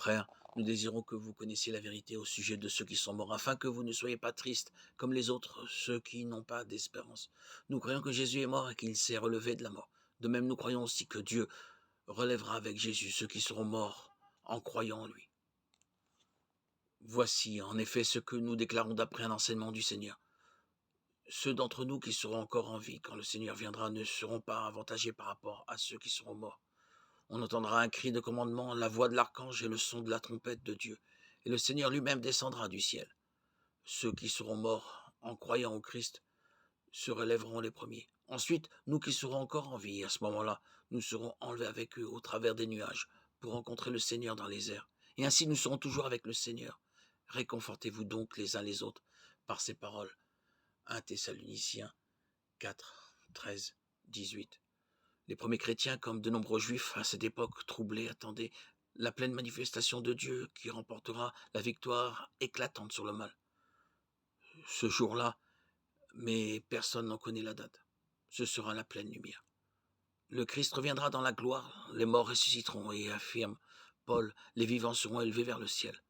Frères, nous désirons que vous connaissiez la vérité au sujet de ceux qui sont morts, afin que vous ne soyez pas tristes comme les autres, ceux qui n'ont pas d'espérance. Nous croyons que Jésus est mort et qu'il s'est relevé de la mort. De même, nous croyons aussi que Dieu relèvera avec Jésus ceux qui seront morts en croyant en lui. Voici en effet ce que nous déclarons d'après un enseignement du Seigneur. Ceux d'entre nous qui seront encore en vie quand le Seigneur viendra ne seront pas avantagés par rapport à ceux qui seront morts. On entendra un cri de commandement, la voix de l'archange et le son de la trompette de Dieu. Et le Seigneur lui-même descendra du ciel. Ceux qui seront morts en croyant au Christ se relèveront les premiers. Ensuite, nous qui serons encore en vie, à ce moment-là, nous serons enlevés avec eux au travers des nuages pour rencontrer le Seigneur dans les airs. Et ainsi nous serons toujours avec le Seigneur. Réconfortez-vous donc les uns les autres par ces paroles. 1 Thessaloniciens 4, 13, 18. Les premiers chrétiens, comme de nombreux juifs à cette époque troublée, attendaient la pleine manifestation de Dieu qui remportera la victoire éclatante sur le mal. Ce jour-là, mais personne n'en connaît la date. Ce sera la pleine lumière. Le Christ reviendra dans la gloire, les morts ressusciteront et affirme Paul, les vivants seront élevés vers le ciel.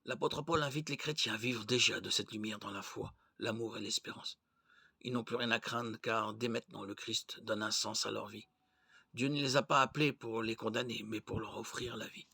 L'apôtre Paul invite les chrétiens à vivre déjà de cette lumière dans la foi, l'amour et l'espérance. Ils n'ont plus rien à craindre car dès maintenant le Christ donne un sens à leur vie. Dieu ne les a pas appelés pour les condamner, mais pour leur offrir la vie.